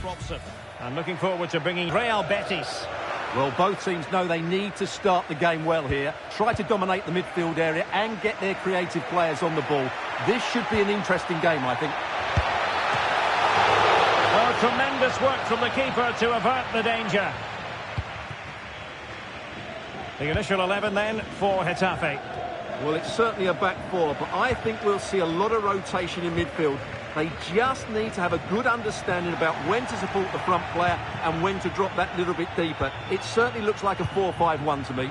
Robson. I'm looking forward to bringing Real Betis. Well, both teams know they need to start the game well here. Try to dominate the midfield area and get their creative players on the ball. This should be an interesting game, I think. Oh, tremendous work from the keeper to avert the danger. The initial 11 then for Getafe. Well, it's certainly a back four, but I think we'll see a lot of rotation in midfield. They just need to have a good understanding about when to support the front player and when to drop that little bit deeper. It certainly looks like a 4-5-1 to me.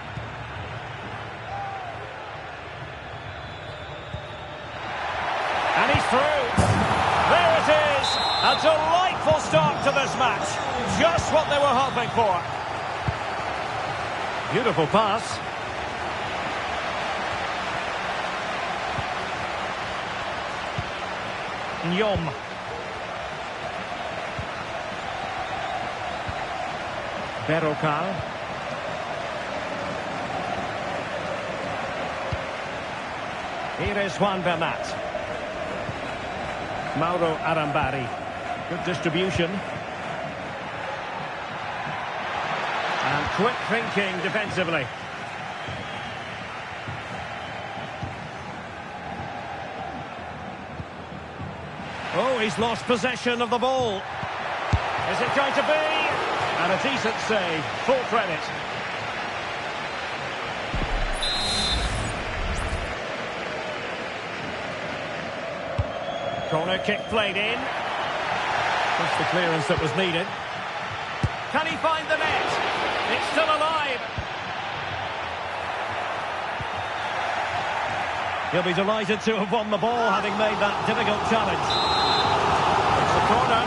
And he's through. There it is. A delightful start to this match. Just what they were hoping for. Beautiful pass. Nyom. Berrocal. Here is Juan Bernat. Mauro Arambari. Good distribution. And quick thinking defensively. Oh, he's lost possession of the ball. Is it going to be? And a decent save. Full credit. Corner kick played in. That's the clearance that was needed. Can he find the net? It's still alive. He'll be delighted to have won the ball, having made that difficult challenge. It's a corner.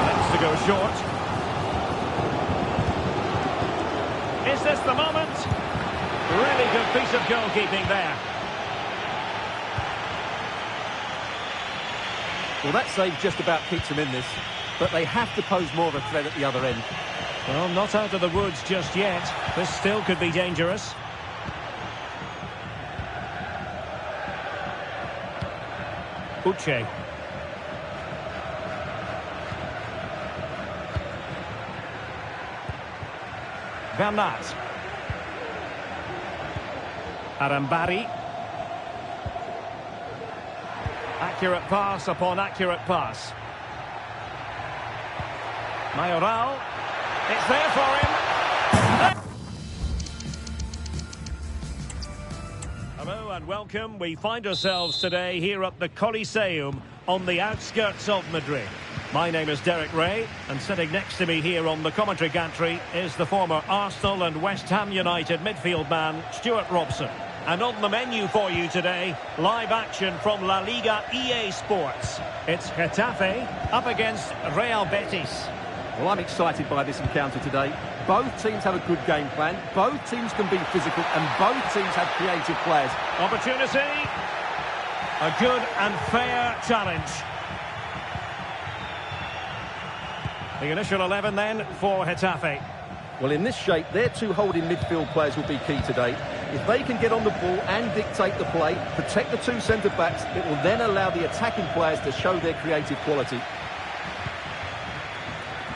Next to go short. Is this the moment? Really good piece of goalkeeping there. Well, that save just about keeps them in this, but they have to pose more of a threat at the other end. Well, not out of the woods just yet. This still could be dangerous. Uche. Bernat. Arambari. Accurate pass upon accurate pass. Mayoral. It's there for him. Hello and welcome. We find ourselves today here at the Coliseum on the outskirts of Madrid. My name is Derek Ray, and sitting next to me here on the commentary gantry is the former Arsenal and West Ham United midfield man, Stuart Robson. And on the menu for you today, live action from La-Liga EA Sports. It's Getafe up against Real Betis. Well, I'm excited by this encounter today. Both teams have a good game plan, both teams can be physical, and both teams have creative players. Opportunity. A good and fair challenge. The initial 11 then for Getafe. Well, in this shape, their two holding midfield players will be key today. If they can get on the ball and dictate the play, protect the two centre-backs, it will then allow the attacking players to show their creative quality.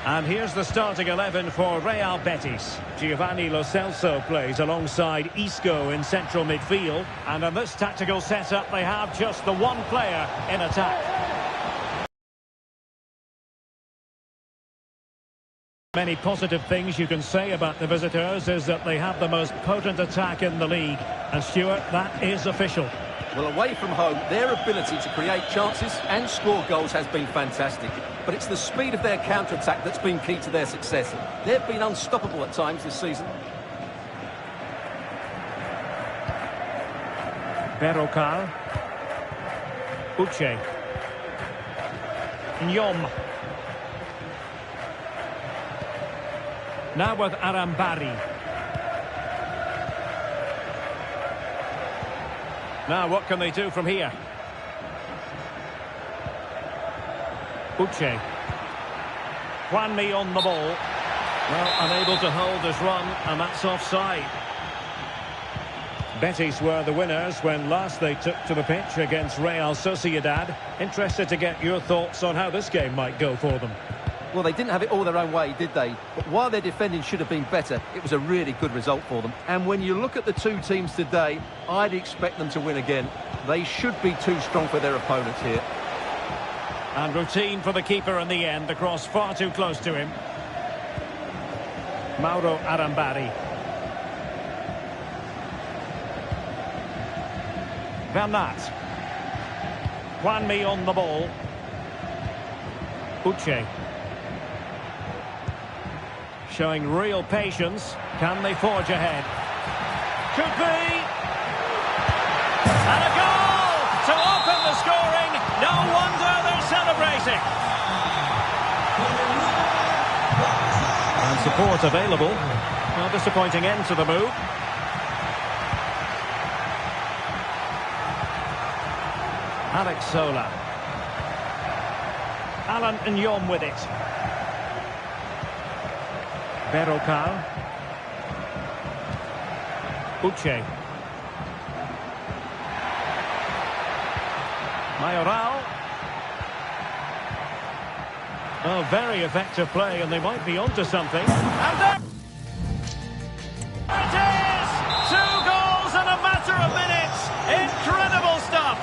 And here's the starting 11 for Real Betis. Giovanni Lo Celso plays alongside Isco in central midfield. And in this tactical setup, they have just the one player in attack. Many positive things you can say about the visitors is that they have the most potent attack in the league. And Stuart, that is official. Well, away from home, their ability to create chances and score goals has been fantastic. But it's the speed of their counter-attack that's been key to their success. They've been unstoppable at times this season. Berrocal. Uche. Nyom. Now with Arambari. Now what can they do from here? Uche. Juanmi on the ball. Well, unable to hold his run, and that's offside. Betis were the winners when last they took to the pitch against Real Sociedad. Interested to get your thoughts on how this game might go for them. Well, they didn't have it all their own way, did they? But while their defending should have been better, it was a really good result for them. And when you look at the two teams today, I'd expect them to win again. They should be too strong for their opponents here. And routine for the keeper in the end. The cross far too close to him. Mauro Arambari. Bernat. Juanmi on the ball. Uche. Showing real patience. Can they forge ahead? Could be. And a goal to open the scoring. No wonder they're celebrating. And support available. No disappointing end to the move. Alex Sola. Alan Nyom with it. Berrocal. Uche. Mayoral. Oh, very effective play, and they might be onto something. And there it is! 2 goals in a matter of minutes. Incredible stuff.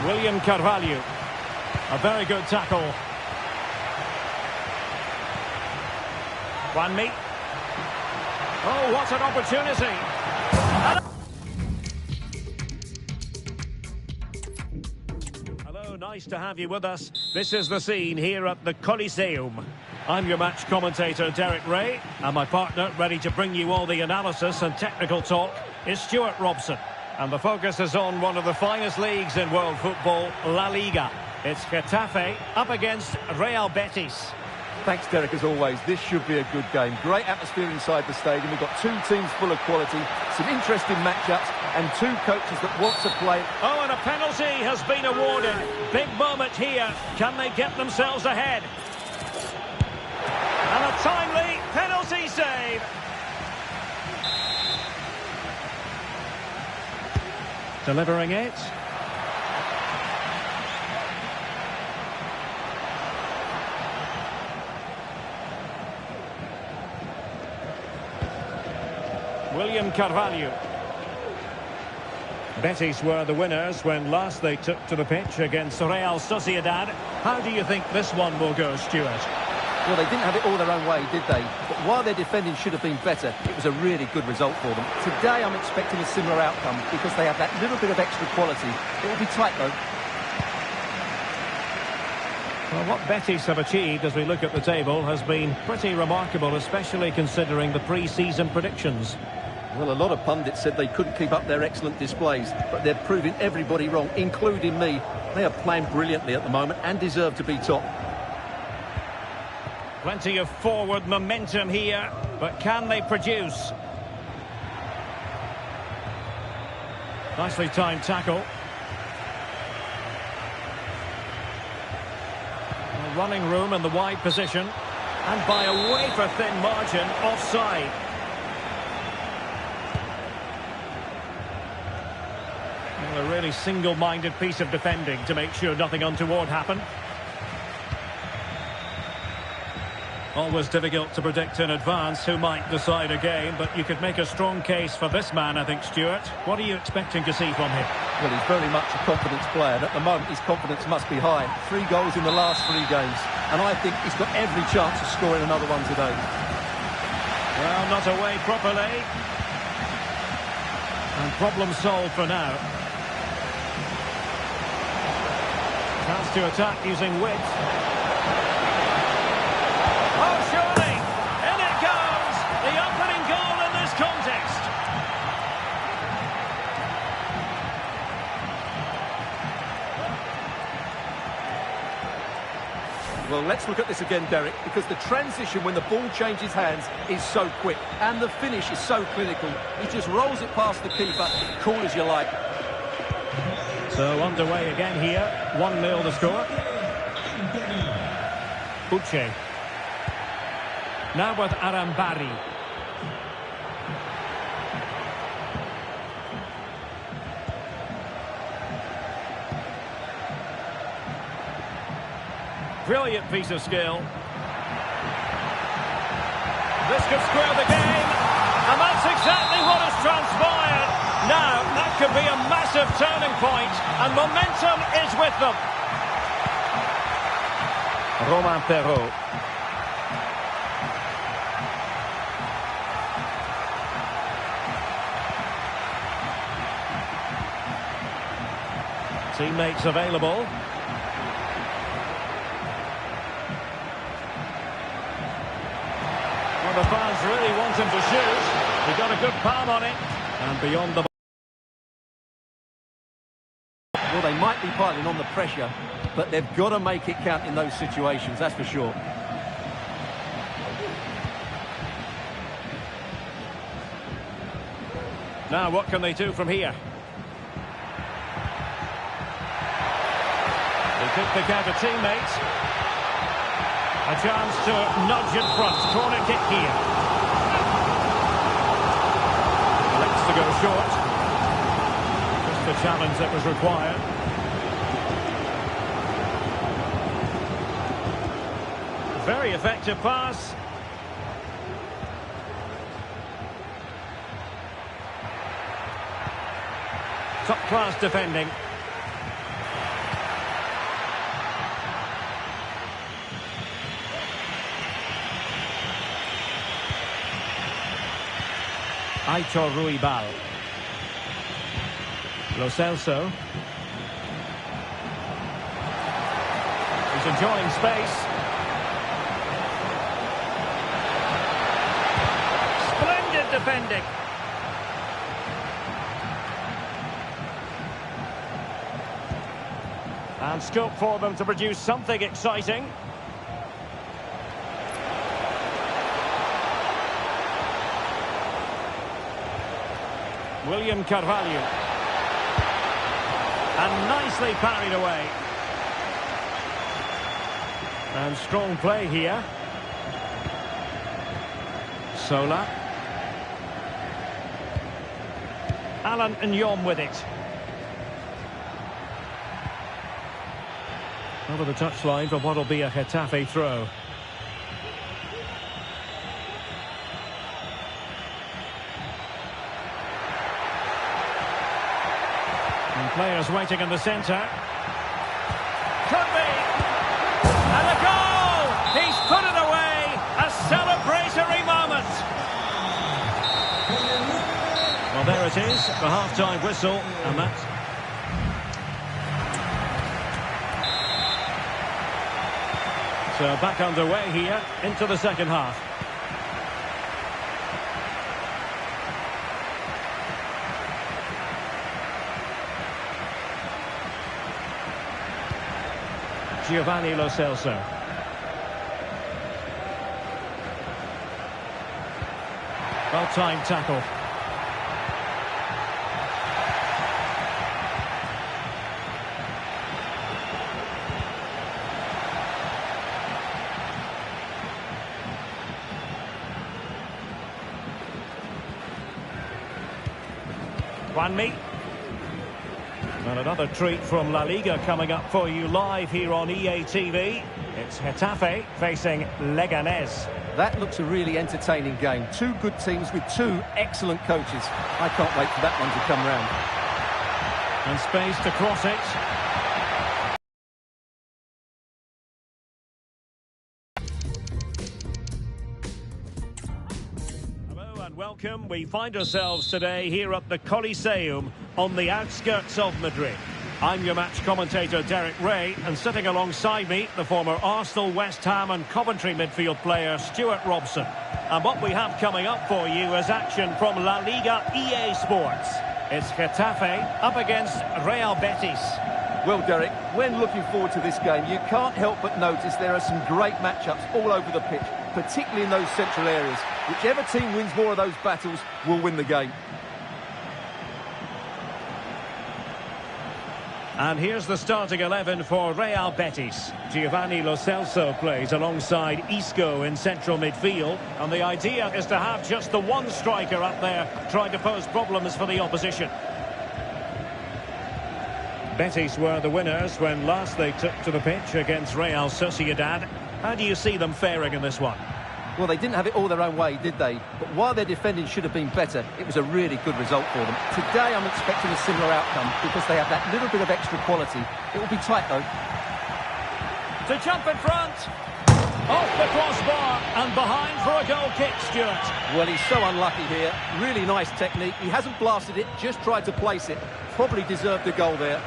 William Carvalho. A very good tackle. Juanmi. Oh, what an opportunity. Hello, nice to have you with us. This is the scene here at the Coliseum. I'm your match commentator, Derek Ray, and my partner, ready to bring you all the analysis and technical talk, is Stuart Robson. And the focus is on one of the finest leagues in world football, La-Liga. It's Getafe up against Real Betis. Thanks, Derek, as always. This should be a good game. Great atmosphere inside the stadium. We've got two teams full of quality, some interesting matchups, and two coaches that want to play. Oh, and a penalty has been awarded. Big moment here. Can they get themselves ahead? And a timely penalty save. Delivering it. William Carvalho. Betis were the winners when last they took to the pitch against Real Sociedad. How do you think this one will go, Stuart? Well, they didn't have it all their own way, did they? But while their defending should have been better, it was a really good result for them. Today, I'm expecting a similar outcome because they have that little bit of extra quality. It will be tight, though. Well, what Betis have achieved as we look at the table has been pretty remarkable, especially considering the pre-season predictions. Well, a lot of pundits said they couldn't keep up their excellent displays, but they're proving everybody wrong, including me. They are playing brilliantly at the moment and deserve to be top. Plenty of forward momentum here, but can they produce? Nicely timed tackle. Running room in the wide position, and by a wafer-thin margin, offside. Well, a really single-minded piece of defending to make sure nothing untoward happened. Always difficult to predict in advance who might decide a game, but you could make a strong case for this man, I think, Stuart. What are you expecting to see from him? Well, he's very much a confidence player, and at the moment his confidence must be high. 3 goals in the last 3 games, and I think he's got every chance of scoring another one today. Well, not away properly. And problem solved for now. Chance to attack using width. Oh, surely! In it goes! The opening goal in this contest. Well, let's look at this again, Derek, because the transition when the ball changes hands is so quick, and the finish is so clinical. He just rolls it past the keeper, cool as you like. So underway again here, 1-0 the score. Uche. Now with Arambari. Brilliant piece of skill. This could square the game, and that's exactly what has transpired. Now, that could be a massive turning point, and momentum is with them. Romain Perrault. Teammates available. Well, the fans really want him to shoot. He got a good palm on it, and beyond the... Well, they might be piling on the pressure, but they've got to make it count in those situations, that's for sure. Now, what can they do from here? They could pick out a teammate. A chance to nudge in front. Corner kick here. Elects to go short. Just the challenge that was required. Very effective pass. Top-class defending. Aitor Ruibal. Lo Celso. He's enjoying space. Splendid defending. And scope for them to produce something exciting. William Carvalho. And nicely parried away. And strong play here. Sola. Alan Nyom with it. Over the touchline for what will be a Getafe throw. And players waiting in the centre. Could be! And a goal! He's put it away! A celebratory moment! Well, there it is, the half-time whistle, and that's... So back underway here into the second half. Giovanni Lo Celso. Well-timed tackle. Juanmi. And another treat from La-Liga coming up for you live here on EA TV. It's Getafe facing Leganés. That looks a really entertaining game. Two good teams with two excellent coaches. I can't wait for that one to come round. And space to cross it. Welcome. We find ourselves today here at the Coliseum on the outskirts of Madrid. I'm your match commentator Derek Ray, and sitting alongside me the former Arsenal, West Ham and Coventry midfield player Stuart Robson. And what we have coming up for you is action from La Liga EA Sports. It's Getafe up against Real Betis. Well, Derek, when looking forward to this game, you can't help but notice there are some great matchups all over the pitch, particularly in those central areas. Whichever team wins more of those battles will win the game. And here's the starting 11 for Real Betis. Giovanni Lo Celso plays alongside Isco in central midfield. And the idea is to have just the one striker up there trying to pose problems for the opposition. Betis were the winners when last they took to the pitch against Real Sociedad. How do you see them faring in this one? Well, they didn't have it all their own way, did they? But while their defending should have been better, it was a really good result for them. Today, I'm expecting a similar outcome because they have that little bit of extra quality. It will be tight, though. To jump in front. Off the crossbar and behind for a goal kick, Stuart. Well, he's so unlucky here. Really nice technique. He hasn't blasted it, just tried to place it. Probably deserved a goal there.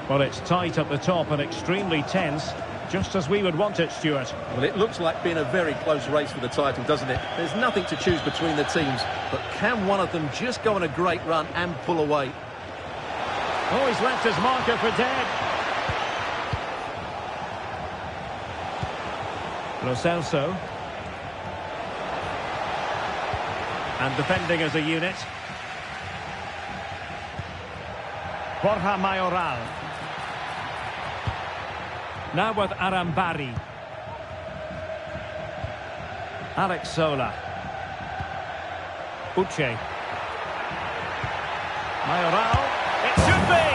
Well, it's tight at the top and extremely tense. Just as we would want it, Stuart. Well, it looks like being a very close race for the title, doesn't it? There's nothing to choose between the teams, but can one of them just go on a great run and pull away? Oh, he's left his marker for dead. Lo Celso. And defending as a unit. Borja Mayoral. Now with Arambari. Alex Sola. Uche. Mayoral. It should be!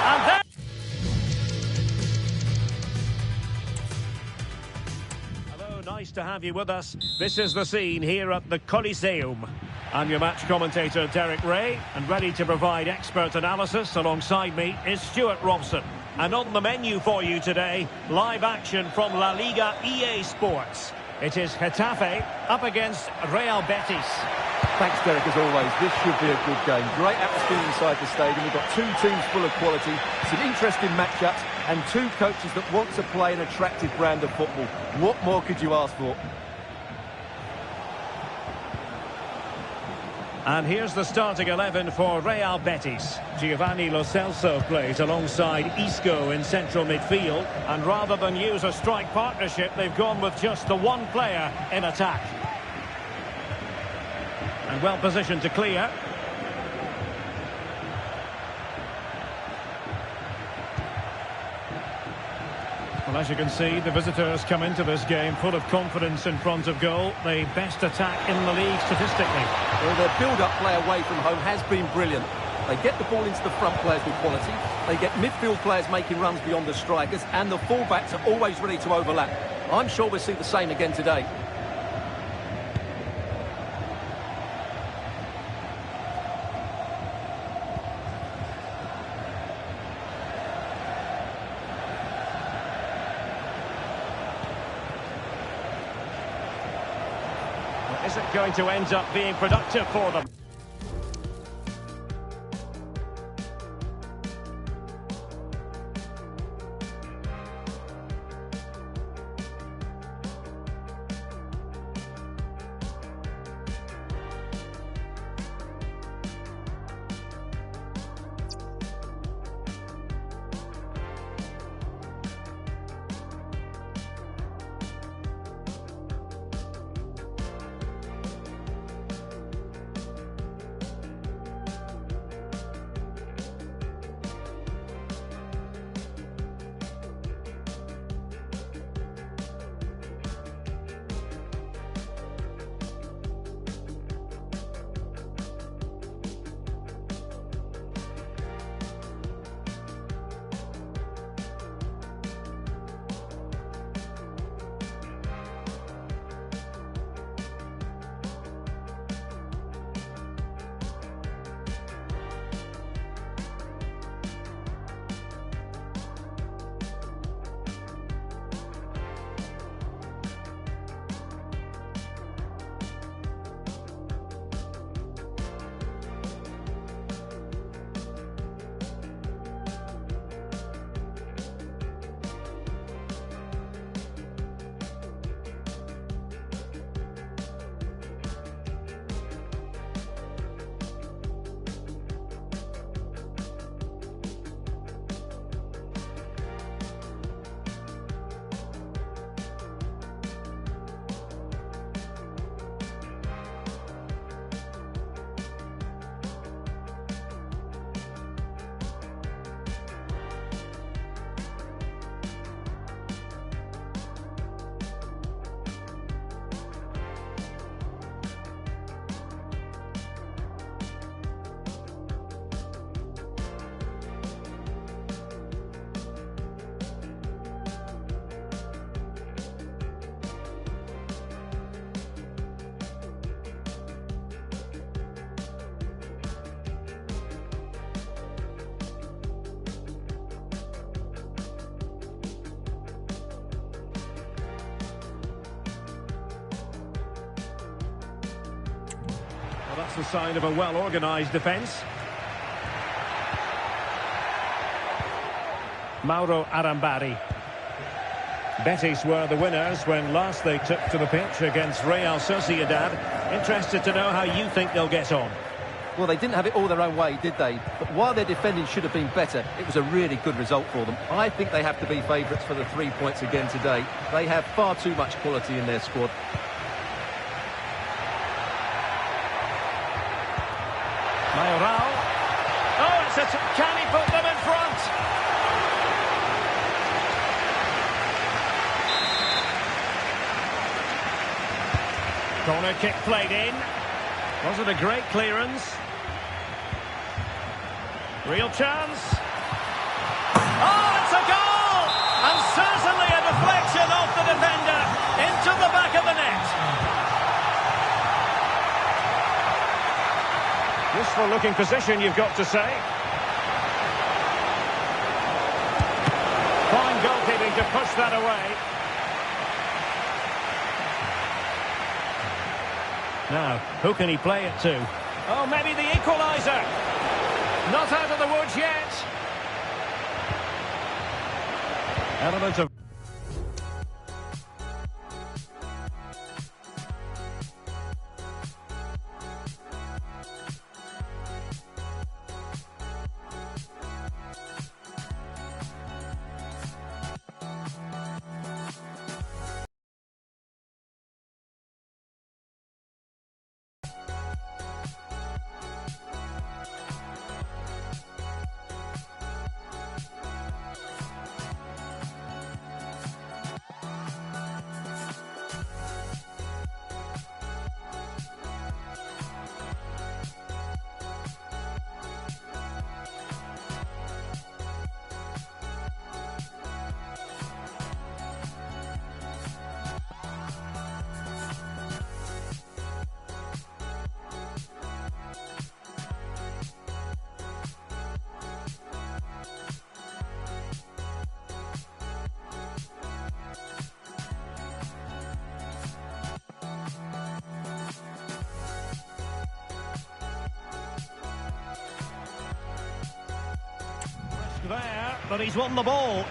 And then... Hello, nice to have you with us. This is the scene here at the Coliseum. I'm your match commentator, Derek Ray, and ready to provide expert analysis alongside me is Stuart Robson. And on the menu for you today, live action from La-Liga EA Sports. It is Getafe up against Real Betis. Thanks, Derek, as always. This should be a good game. Great atmosphere inside the stadium. We've got two teams full of quality, some interesting matchups, and two coaches that want to play an attractive brand of football. What more could you ask for? And here's the starting 11 for Real Betis. Giovanni Lo Celso plays alongside Isco in central midfield. And rather than use a strike partnership, they've gone with just the one player in attack. And well positioned to clear. Well, as you can see, the visitors come into this game full of confidence in front of goal. The best attack in the league statistically. Well, their build-up play away from home has been brilliant. They get the ball into the front players with quality. They get midfield players making runs beyond the strikers, and the fullbacks are always ready to overlap. I'm sure we'll see the same again today. Is it going to end up being productive for them? Well, that's the sign of a well-organised defence. Mauro Arambari. Betis were the winners when last they took to the pitch against Real Sociedad. Interested to know how you think they'll get on. Well, they didn't have it all their own way, did they? But while their defending should have been better, it was a really good result for them. I think they have to be favourites for the 3 points again today. They have far too much quality in their squad. Mayoral. Oh, can he put them in front? Corner kick played in. Was it a great clearance? Real chance. Oh, it's a goal! And certainly a deflection off the defender into the back of the net. Useful looking position, you've got to say. Fine goalkeeping to push that away. Now, who can he play it to? Oh, maybe the equaliser. Not out of the woods yet. Element of... there, but he's won the ball.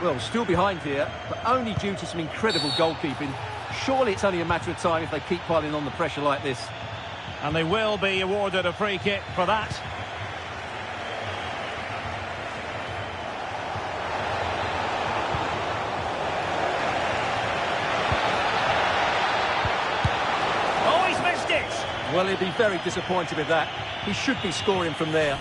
Well, still behind here, but only due to some incredible goalkeeping. Surely it's only a matter of time if they keep piling on the pressure like this. And they will be awarded a free kick for that. Oh, he's missed it! Well, he'll be very disappointed with that. He should be scoring from there.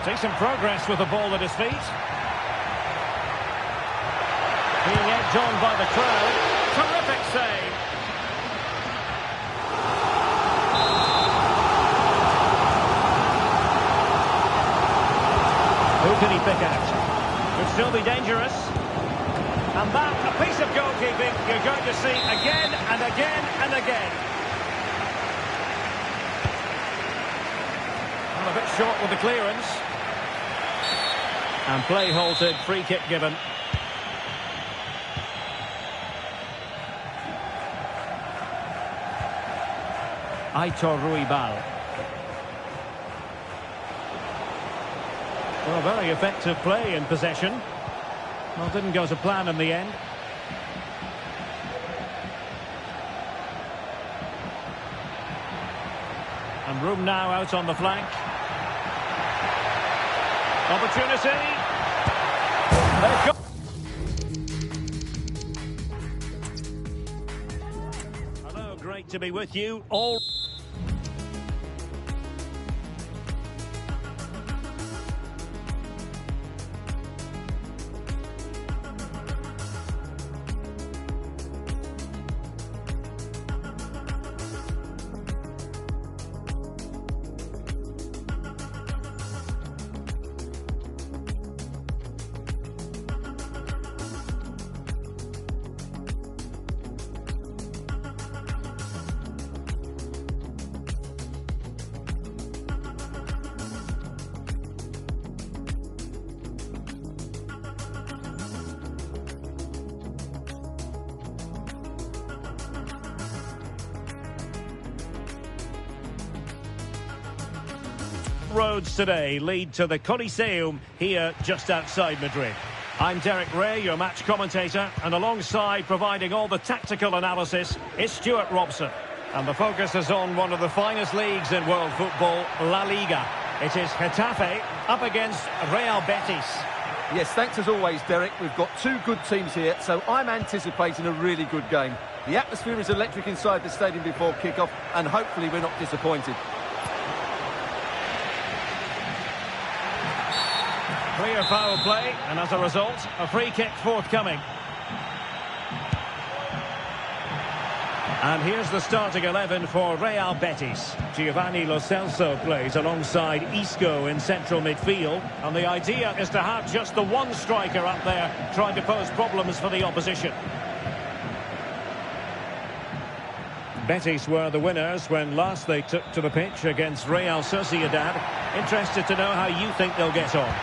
Decent progress with the ball at his feet. Being egged on by the crowd. Terrific save. Who can he pick out? Could still be dangerous. And that, a piece of goalkeeping you're going to see again and again and again. Well, a bit short with the clearance. And play halted, free kick given. Aitor Ruibal. Well, very effective play in possession. Well, didn't go to plan in the end. And room now out on the flank. Opportunity. They've got... Hello, great to be with you all. roads today lead to the Coliseum here just outside Madrid. I'm Derek Ray, your match commentator, and alongside providing all the tactical analysis is Stuart Robson. And the focus is on one of the finest leagues in world football, La-Liga. It is Getafe up against Real Betis. Yes, thanks as always, Derek. We've got two good teams here, so I'm anticipating a really good game. The atmosphere is electric inside the stadium before kick-off, and hopefully we're not disappointed. Clear foul play, and as a result, a free kick forthcoming. And here's the starting 11 for Real Betis. Giovanni Lo Celso plays alongside Isco in central midfield. And the idea is to have just the one striker up there trying to pose problems for the opposition. Betis were the winners when last they took to the pitch against Real Sociedad. Interested to know how you think they'll get on.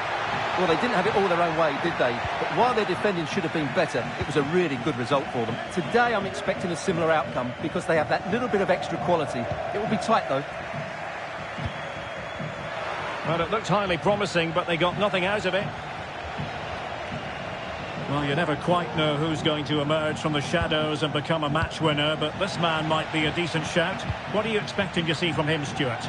Well, they didn't have it all their own way, did they? But while their defending should have been better, it was a really good result for them. Today, I'm expecting a similar outcome because they have that little bit of extra quality. It will be tight, though. Well, it looked highly promising, but they got nothing out of it. Well, you never quite know who's going to emerge from the shadows and become a match winner, but this man might be a decent shout. What are you expecting to see from him, Stuart?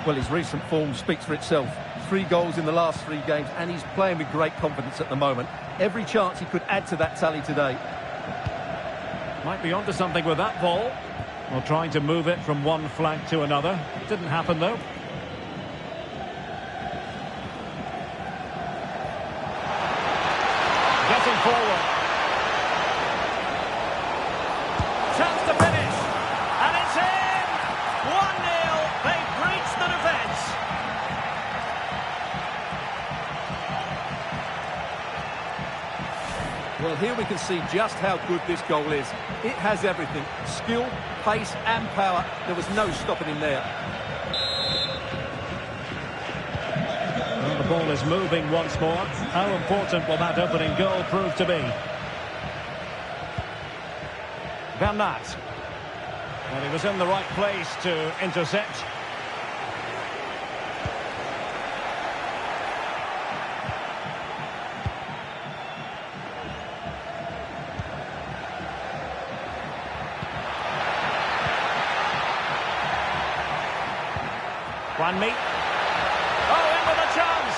Well, his recent form speaks for itself. 3 goals in the last 3 games, and he's playing with great confidence at the moment. Every chance he could add to that tally today. Might be onto something with that ball. Well, trying to move it from one flank to another. Didn't happen, though. Getting forward. Chance to finish. And it's in! 1-0. They've breached the defence. Well, here we can see just how good this goal is. It has everything. Skill, pace and power. There was no stopping him there. Well, the ball is moving once more. How important will that opening goal prove to be? Bernat. Well, he was in the right place to intercept. Juanmi. Oh, in with a chance.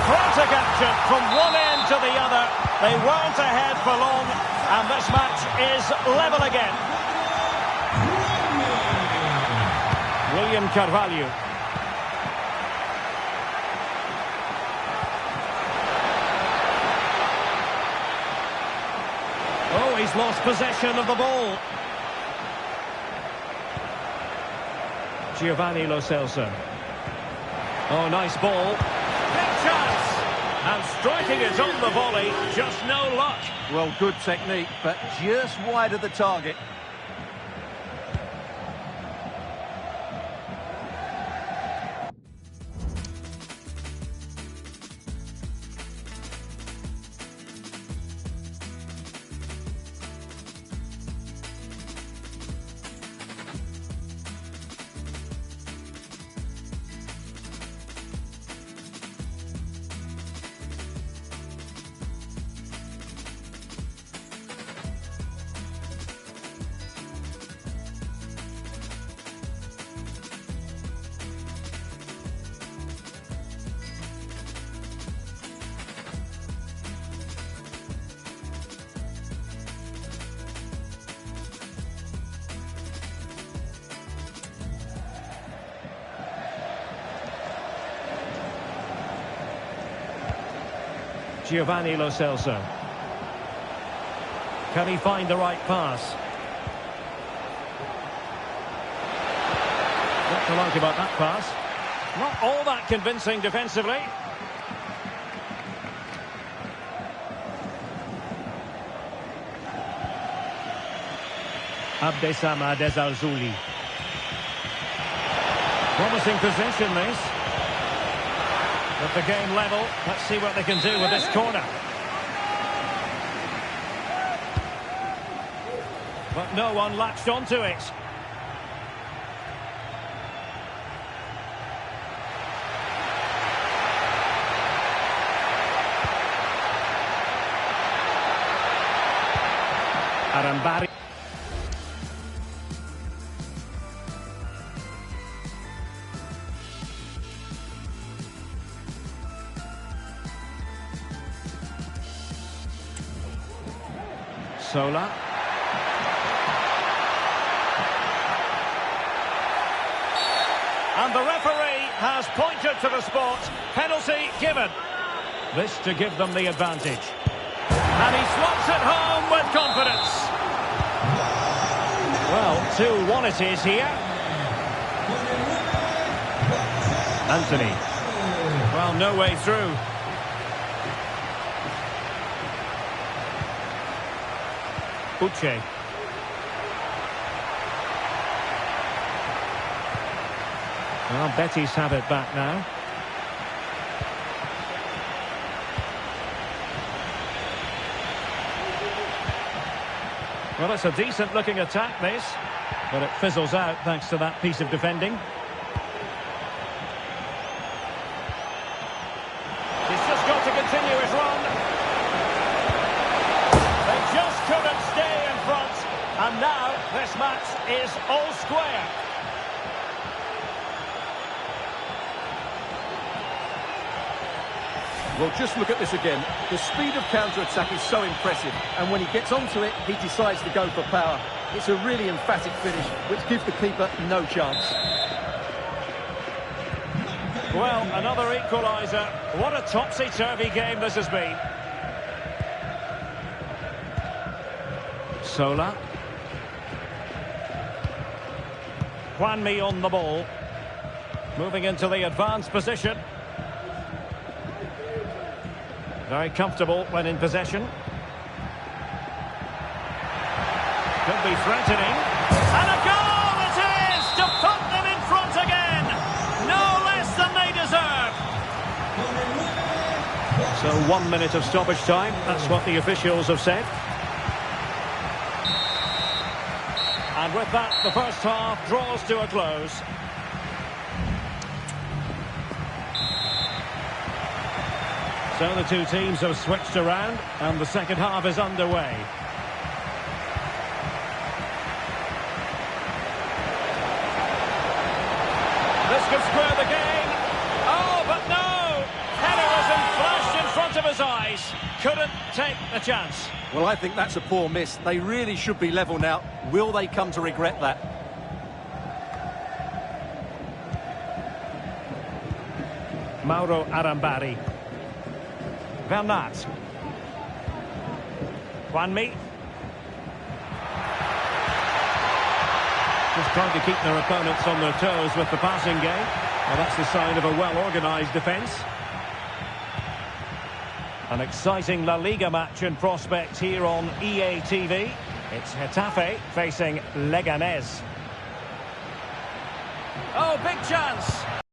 Frantic action from one end to the other. They weren't ahead for long, and this match is level again. William Carvalho. Oh, he's lost possession of the ball. Giovanni Lo Celso. Oh, nice ball. Big chance! And striking it on the volley, just no luck. Well, good technique, but just wide of the target. Giovanni Lo Celso. Can he find the right pass? What to like about that pass? Not all that convincing defensively. Abdessamad Ezalzouli. Promising possession, this. With the game level, let's see what they can do with this corner. But no one latched onto it. Arambari. Sola. And the referee has pointed to the spot. Penalty given. This to give them the advantage. And he slots it home with confidence. Well, 2-1 it is here. Anthony. Well, no way through. Uche. Well, Betis have it back now. Well, it's a decent-looking attack, this. But it fizzles out thanks to that piece of defending. He's just got to continue his run. They just couldn't stay in front. And now this match is all square. Well, just look at this again. The speed of counter-attack is so impressive, and when he gets onto it, he decides to go for power. It's a really emphatic finish, which gives the keeper no chance. Well, another equaliser. What a topsy-turvy game this has been. Sola. Juanmi on the ball. Moving into the advanced position. Very comfortable when in possession. Could be threatening. And a goal it is to put them in front again. No less than they deserve. So 1 minute of stoppage time. That's what the officials have said. And with that, the first half draws to a close. So the two teams have switched around, and the second half is underway. This could square the game. Oh, but no! Heroism flashed in front of his eyes. Couldn't take the chance. Well, I think that's a poor miss. They really should be level now. Will they come to regret that? Mauro Arambari. Bernat. Juanmi. Just trying to keep their opponents on their toes with the passing game. Well, that's the sign of a well-organised defence. An exciting La Liga match in prospect here on EA TV. It's Getafe facing Leganés. Oh, big chance!